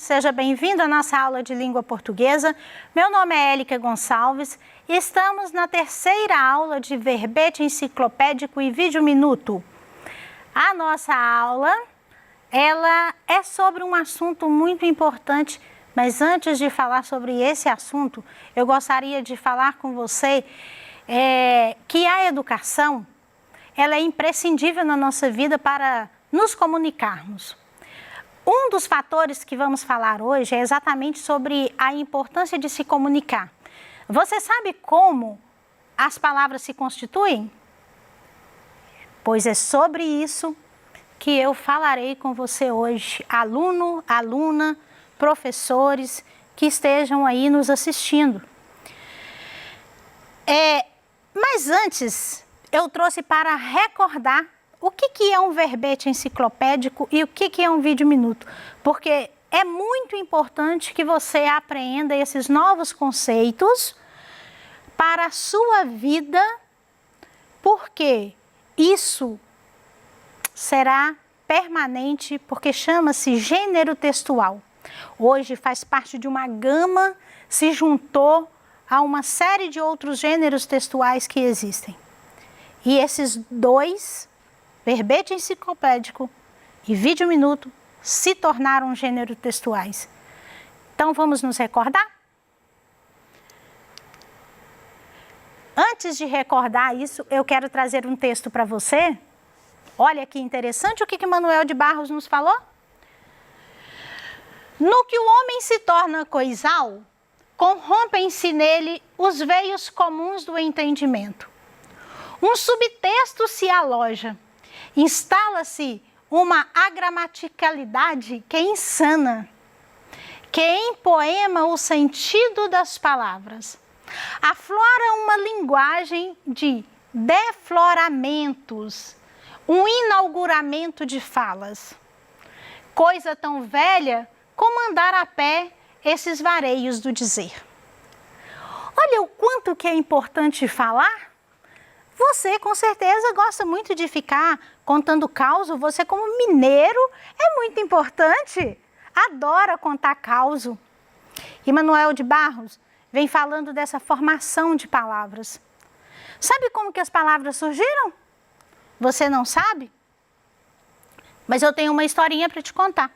seja bem-vindo à nossa aula de língua portuguesa. Meu nome é Élica Gonçalves e estamos na terceira aula de verbete enciclopédico e vídeo minuto. A nossa aula, ela é sobre um assunto muito importante, mas antes de falar sobre esse assunto, eu gostaria de falar com você que a educação, ela é imprescindível na nossa vida para nos comunicarmos. Um dos fatores que vamos falar hoje é exatamente sobre a importância de se comunicar. Você sabe como as palavras se constituem? Pois é sobre isso que eu falarei com você hoje, aluno, aluna, professores que estejam aí nos assistindo. Mas antes, eu trouxe para recordar o que é um verbete enciclopédico e o que é um vídeo minuto, porque é muito importante que você aprenda esses novos conceitos para a sua vida, porque isso será permanente, porque chama-se gênero textual. Hoje faz parte de uma gama, se juntou a uma série de outros gêneros textuais que existem. E esses dois, verbete enciclopédico e vídeo minuto, se tornaram gêneros textuais. Então vamos nos recordar? Antes de recordar isso, eu quero trazer um texto para você. Olha que interessante o que Manuel de Barros nos falou. No que o homem se torna coisal, corrompem-se nele os veios comuns do entendimento. Um subtexto se aloja, instala-se uma agramaticalidade que é insana, que empoema o sentido das palavras. Aflora uma linguagem de defloramentos, um inauguramento de falas. Coisa tão velha como andar a pé esses vareios do dizer. Olha o quanto que é importante falar. Você, com certeza, gosta muito de ficar contando causo. Você, como mineiro, é muito importante. Adora contar causo. E Manuel de Barros vem falando dessa formação de palavras. Sabe como que as palavras surgiram? Você não sabe? Mas eu tenho uma historinha para te contar.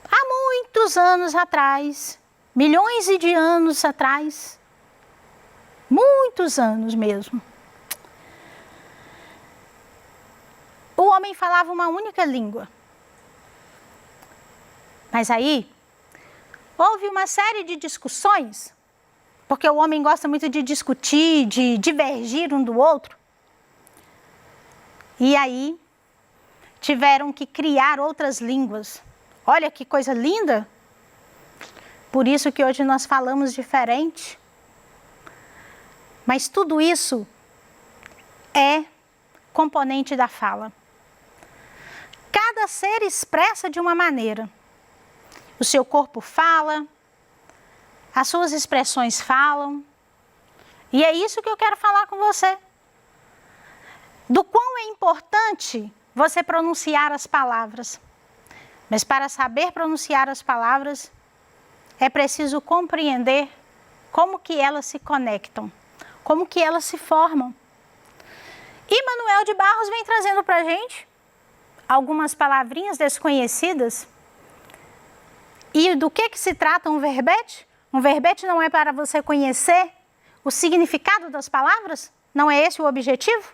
Há muitos anos atrás, milhões de anos atrás, muitos anos mesmo, o homem falava uma única língua. Mas aí, houve uma série de discussões, porque o homem gosta muito de discutir, de divergir um do outro. E aí, tiveram que criar outras línguas. Olha que coisa linda! Por isso que hoje nós falamos diferente. Mas tudo isso é componente da fala. Cada ser expressa de uma maneira. O seu corpo fala, as suas expressões falam. E é isso que eu quero falar com você. Do quão é importante você pronunciar as palavras. Mas para saber pronunciar as palavras, é preciso compreender como que elas se conectam, como que elas se formam. E Manuel de Barros vem trazendo para a gente algumas palavrinhas desconhecidas. E do que se trata um verbete? Um verbete não é para você conhecer o significado das palavras? Não é esse o objetivo?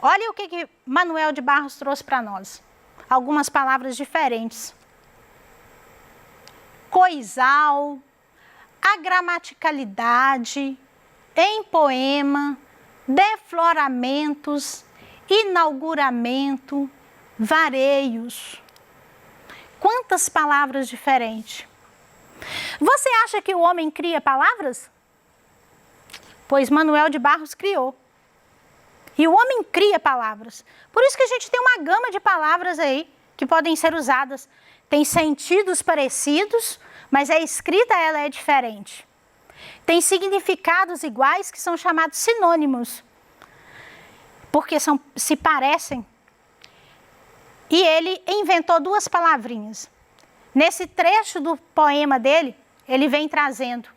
Olha o que Manuel de Barros trouxe para nós. Algumas palavras diferentes. Coisal, agramaticalidade, empoema, defloramentos, inauguramento, vareios. Quantas palavras diferentes. Você acha que o homem cria palavras? Pois Manuel de Barros criou. E o homem cria palavras. Por isso que a gente tem uma gama de palavras aí que podem ser usadas. Tem sentidos parecidos, mas a escrita ela é diferente. Tem significados iguais que são chamados sinônimos, porque se parecem. E ele inventou duas palavrinhas. nesse trecho do poema dele, ele vem trazendo.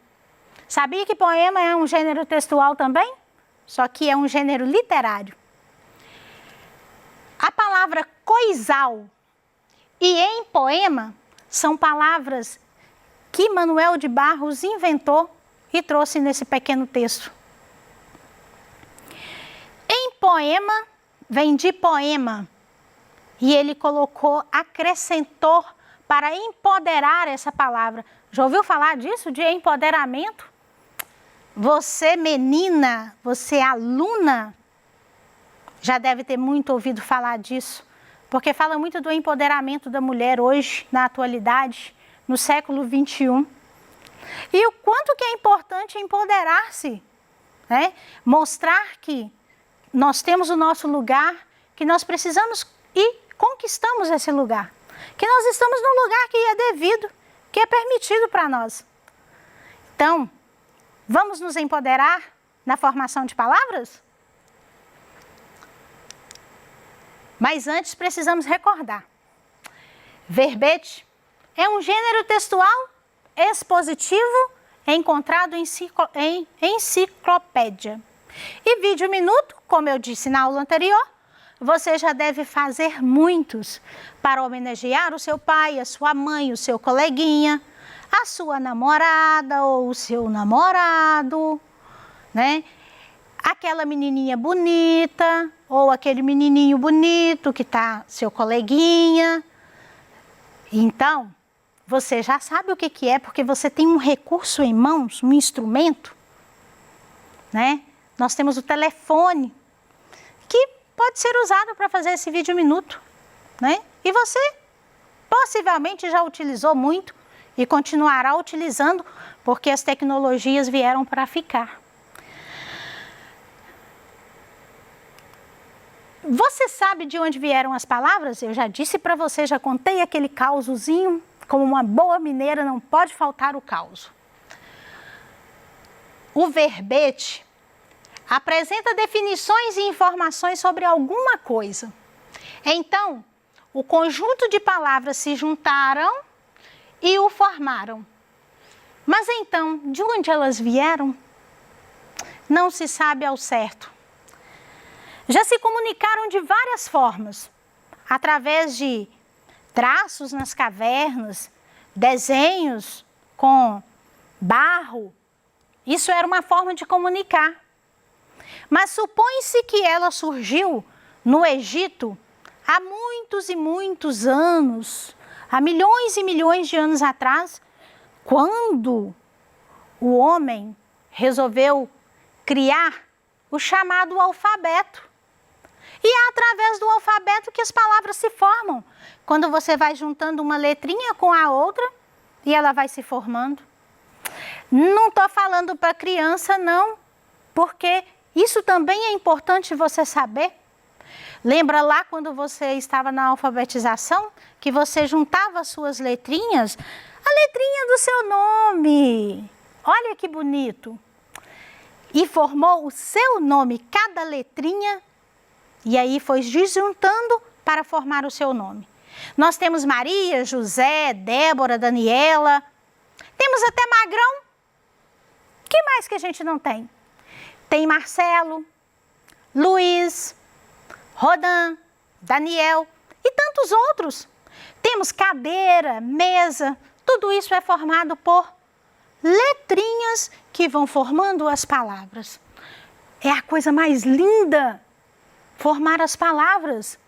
Sabia que poema é um gênero textual também? Só que é um gênero literário. A palavra coisal e em poema são palavras que Manuel de Barros inventou e trouxe nesse pequeno texto. Em poema, vem de poema. E ele colocou, acrescentou para empoderar essa palavra. Já ouviu falar disso, de empoderamento? Você, menina, você, aluna, já deve ter muito ouvido falar disso. Porque fala muito do empoderamento da mulher hoje, na atualidade, no século 21. E o quanto que é importante empoderar-se, né? Mostrar que nós temos o nosso lugar, que nós precisamos e conquistamos esse lugar. Que nós estamos num lugar que é devido, que é permitido para nós. Então, vamos nos empoderar na formação de palavras? Mas antes precisamos recordar. Verbete é um gênero textual expositivo encontrado em enciclopédia. E vídeo minuto, como eu disse na aula anterior, você já deve fazer muitos para homenagear o seu pai, a sua mãe, o seu coleguinha, a sua namorada ou o seu namorado, né? Aquela menininha bonita ou aquele menininho bonito que está seu coleguinha. Então, você já sabe o que é, porque você tem um recurso em mãos, um instrumento, né? Nós temos o telefone, que pode ser usado para fazer esse vídeo minuto, né? E você possivelmente já utilizou muito e continuará utilizando, porque as tecnologias vieram para ficar. Você sabe de onde vieram as palavras? Eu já disse para você, já contei aquele causozinho. Como uma boa mineira, não pode faltar o causo. O verbete apresenta definições e informações sobre alguma coisa. Então, o conjunto de palavras se juntaram e o formaram. Mas então, de onde elas vieram? Não se sabe ao certo. Já se comunicaram de várias formas, através de traços nas cavernas, desenhos com barro. Isso era uma forma de comunicar. Mas supõe-se que ela surgiu no Egito há muitos e muitos anos, há milhões e milhões de anos atrás, quando o homem resolveu criar o chamado alfabeto. E é através do alfabeto que as palavras se formam. Quando você vai juntando uma letrinha com a outra e ela vai se formando. Não estou falando para criança, não, porque isso também é importante você saber. Lembra lá quando você estava na alfabetização, que você juntava as suas letrinhas? A letrinha do seu nome. Olha que bonito. E formou o seu nome, cada letrinha. E aí foi desjuntando para formar o seu nome. Nós temos Maria, José, Débora, Daniela. Temos até Magrão. O que mais que a gente não tem? Tem Marcelo, Luiz, Rodan, Daniel e tantos outros. Temos cadeira, mesa. Tudo isso é formado por letrinhas que vão formando as palavras. É a coisa mais linda. Formar as palavras.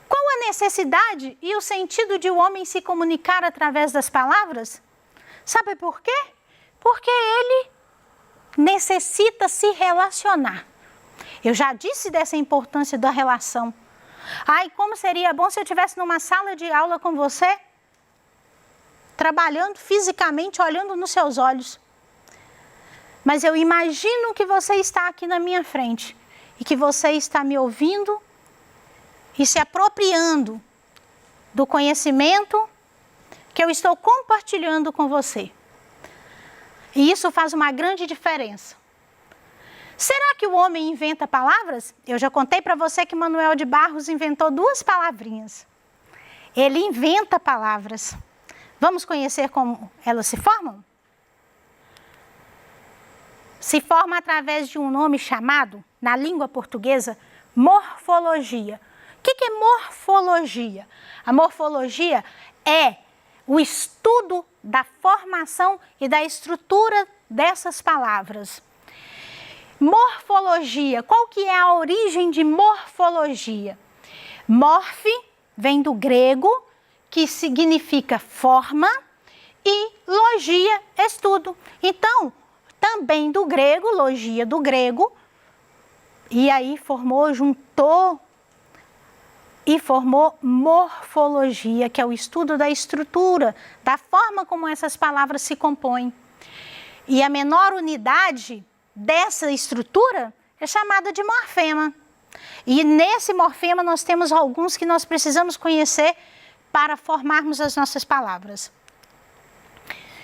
Qual a necessidade e o sentido de o homem se comunicar através das palavras? Sabe por quê? Porque ele necessita se relacionar. Eu já disse dessa importância da relação. Ai, como seria bom se eu estivesse numa sala de aula com você, trabalhando fisicamente, olhando nos seus olhos. Mas eu imagino que você está aqui na minha frente. E que você está me ouvindo e se apropriando do conhecimento que eu estou compartilhando com você. E isso faz uma grande diferença. Será que o homem inventa palavras? Eu já contei para você que Manuel de Barros inventou 2 palavrinhas. Ele inventa palavras. Vamos conhecer como elas se formam? Se forma através de um nome chamado, na língua portuguesa, morfologia. O que é morfologia? A morfologia é o estudo da formação e da estrutura dessas palavras. Morfologia, qual que é a origem de morfologia? Morfe vem do grego, que significa forma, e logia, estudo. Então, também do grego, logia do grego, e aí juntou e formou morfologia, que é o estudo da estrutura, da forma como essas palavras se compõem. E a menor unidade dessa estrutura é chamada de morfema. E nesse morfema nós temos alguns que nós precisamos conhecer para formarmos as nossas palavras.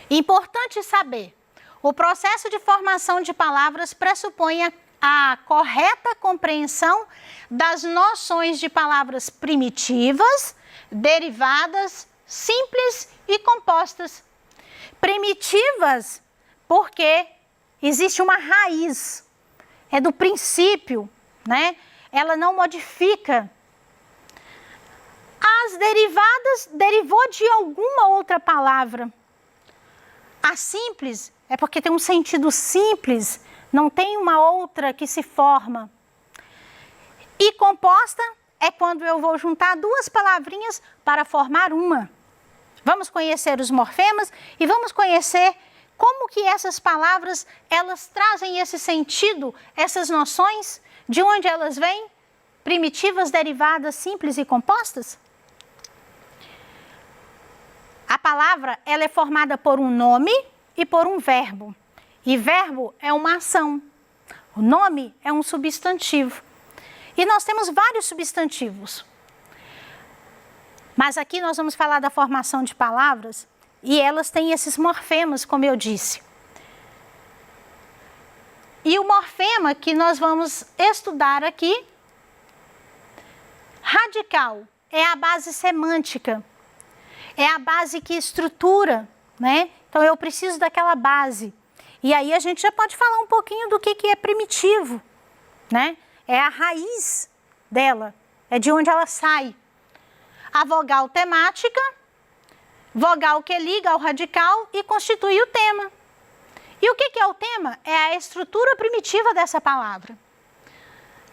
Importante saber, o processo de formação de palavras pressupõe a correta compreensão das noções de palavras primitivas, derivadas, simples e compostas. Primitivas porque existe uma raiz, é do princípio, né? Ela não modifica. As derivadas derivou de alguma outra palavra. A simples é porque tem um sentido simples, não tem uma outra que se forma. E composta é quando eu vou juntar duas palavrinhas para formar uma. Vamos conhecer os morfemas e vamos conhecer como que essas palavras, elas trazem esse sentido, essas noções, de onde elas vêm? Primitivas, derivadas, simples e compostas? A palavra, ela é formada por um nome e por um verbo. E verbo é uma ação. O nome é um substantivo. E nós temos vários substantivos. Mas aqui nós vamos falar da formação de palavras e elas têm esses morfemas, como eu disse. E o morfema que nós vamos estudar aqui, radical, é a base semântica. É a base que estrutura, né? Então eu preciso daquela base. E aí a gente já pode falar um pouquinho do que é primitivo, né? É a raiz dela, é de onde ela sai. A vogal temática, vogal que liga ao radical e constitui o tema. E o que é o tema? É a estrutura primitiva dessa palavra.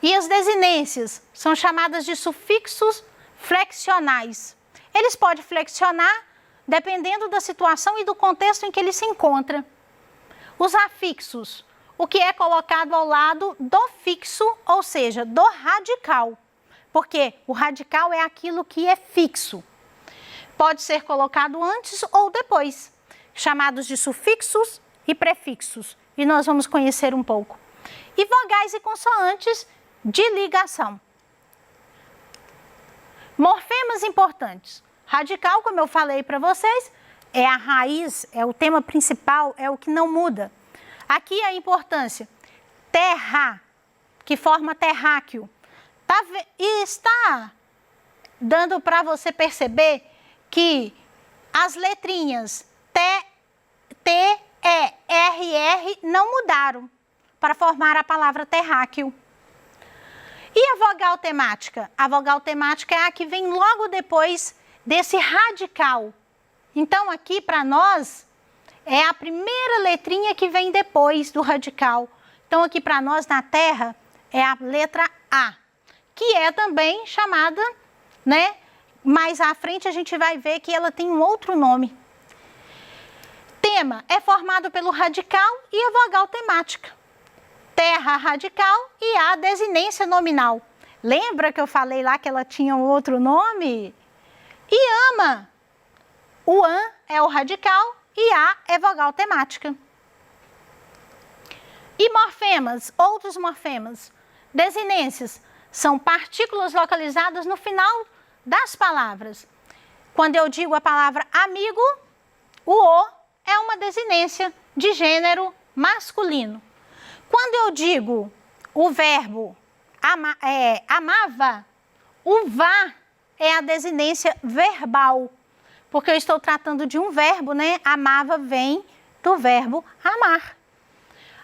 E as desinências são chamadas de sufixos flexionais. Eles podem flexionar dependendo da situação e do contexto em que ele se encontra. Os afixos, o que é colocado ao lado do fixo, ou seja, do radical. Porque o radical é aquilo que é fixo. Pode ser colocado antes ou depois, chamados de sufixos e prefixos. E nós vamos conhecer um pouco. E vogais e consoantes de ligação. Morfemas importantes. Radical, como eu falei para vocês, é a raiz, é o tema principal, é o que não muda. Aqui a importância. Terra, que forma terráqueo. E está dando para você perceber que as letrinhas T, E, R, R não mudaram para formar a palavra terráqueo. E a vogal temática? A vogal temática é a que vem logo depois desse radical. Então, aqui para nós, é a primeira letrinha que vem depois do radical. Então, aqui para nós, na Terra, é a letra A, que é também chamada, né? Mais à frente a gente vai ver que ela tem um outro nome. Tema é formado pelo radical e a vogal temática. Terra radical e a desinência nominal. Lembra que eu falei lá que ela tinha um outro nome? E ama. O an é o radical e a é vogal temática. E morfemas, outros morfemas. Desinências são partículas localizadas no final das palavras. Quando eu digo a palavra amigo, o O é uma desinência de gênero masculino. Quando eu digo o verbo amava, o vá é a desinência verbal, porque eu estou tratando de um verbo, né? Amava vem do verbo amar.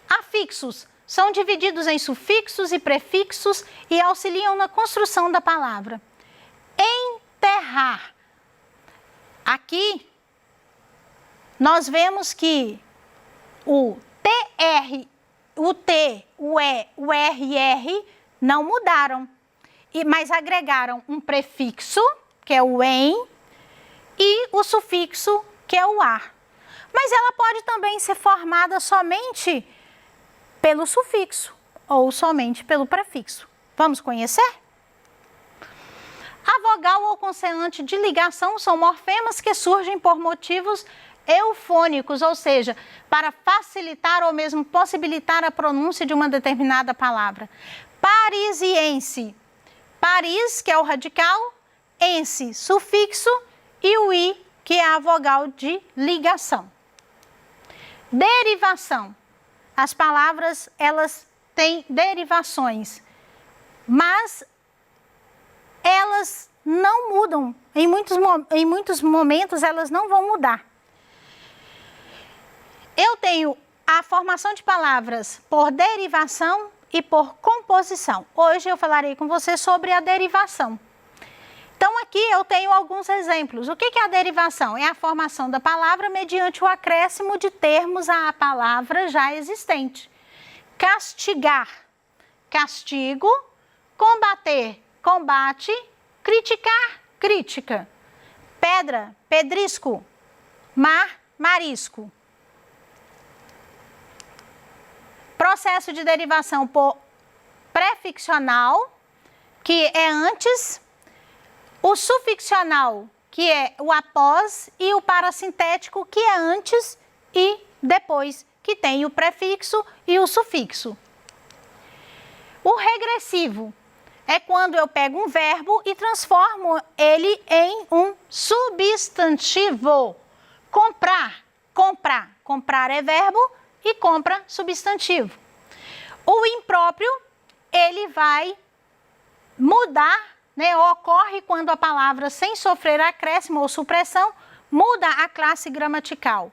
Afixos são divididos em sufixos e prefixos e auxiliam na construção da palavra. Enterrar. Aqui, nós vemos que o TR, o T, o E, o RR não mudaram, mas agregaram um prefixo, que é o em, e o sufixo, que é o ar. Mas ela pode também ser formada somente pelo sufixo ou somente pelo prefixo. Vamos conhecer? A vogal ou consoante de ligação são morfemas que surgem por motivos eufônicos, ou seja, para facilitar ou mesmo possibilitar a pronúncia de uma determinada palavra. Parisiense. Paris, que é o radical, ense, sufixo, e o i, que é a vogal de ligação. Derivação. As palavras, elas têm derivações, mas elas não mudam. Em muitos momentos, elas não vão mudar. Eu tenho a formação de palavras por derivação e por composição. Hoje eu falarei com você sobre a derivação. Então, aqui eu tenho alguns exemplos. O que é a derivação? É a formação da palavra mediante o acréscimo de termos à palavra já existente. Castigar, castigo. Combater, combate. Criticar, crítica. Pedra, pedrisco. Mar, marisco. Processo de derivação por prefixional, que é antes. O sufixional, que é o após, e o parasintético, que é antes e depois, que tem o prefixo e o sufixo. O regressivo é quando eu pego um verbo e transformo ele em um substantivo. Comprar, comprar. Comprar é verbo e compra substantivo. O impróprio, ele vai mudar, né, ocorre quando a palavra, sem sofrer acréscimo ou supressão, muda a classe gramatical,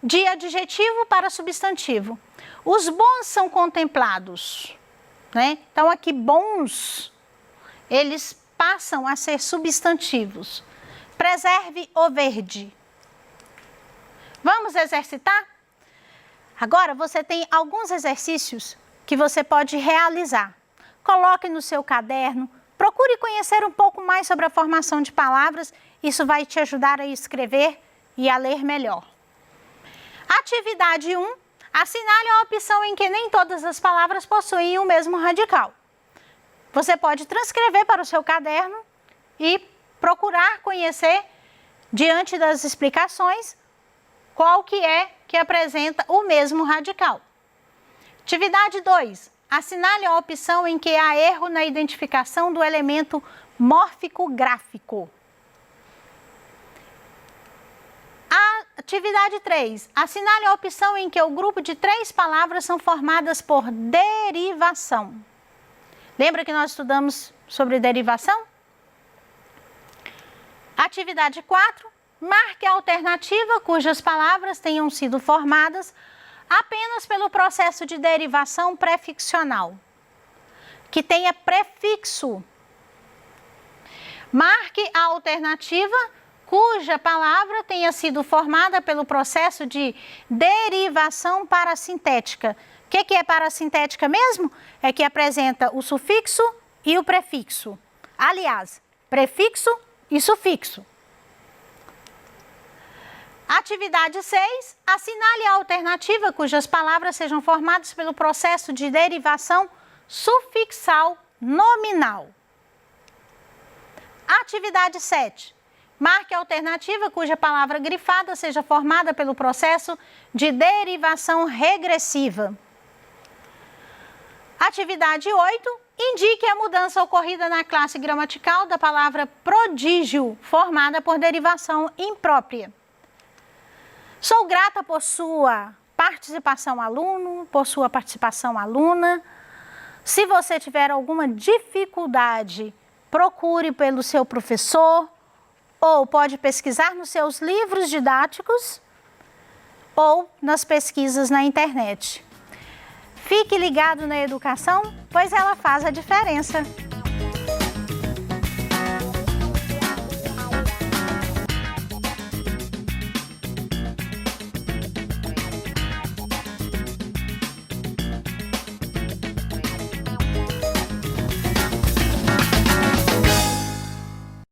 de adjetivo para substantivo. Os bons são contemplados, né? Então, aqui, bons, eles passam a ser substantivos. Preserve o verde. Vamos exercitar? Agora, você tem alguns exercícios que você pode realizar. Coloque no seu caderno. Procure conhecer um pouco mais sobre a formação de palavras, isso vai te ajudar a escrever e a ler melhor. Atividade 1, assinale a opção em que nem todas as palavras possuem o mesmo radical. Você pode transcrever para o seu caderno e procurar conhecer, diante das explicações, qual que é que apresenta o mesmo radical. Atividade 2. Assinale a opção em que há erro na identificação do elemento mórfico-gráfico. Atividade 3. Assinale a opção em que o grupo de 3 palavras são formadas por derivação. Lembra que nós estudamos sobre derivação? Atividade 4. Marque a alternativa cujas palavras tenham sido formadas apenas pelo processo de derivação prefixional, que tenha prefixo. Marque a alternativa cuja palavra tenha sido formada pelo processo de derivação parasintética. O que é parasintética mesmo? É que apresenta o sufixo e o prefixo. Aliás, prefixo e sufixo. Atividade 6. Assinale a alternativa cujas palavras sejam formadas pelo processo de derivação sufixal nominal. Atividade 7. Marque a alternativa cuja palavra grifada seja formada pelo processo de derivação regressiva. Atividade 8. Indique a mudança ocorrida na classe gramatical da palavra prodígio, formada por derivação imprópria. Sou grata por sua participação, aluno, por sua participação, aluna. Se você tiver alguma dificuldade, procure pelo seu professor ou pode pesquisar nos seus livros didáticos ou nas pesquisas na internet. Fique ligado na educação, pois ela faz a diferença.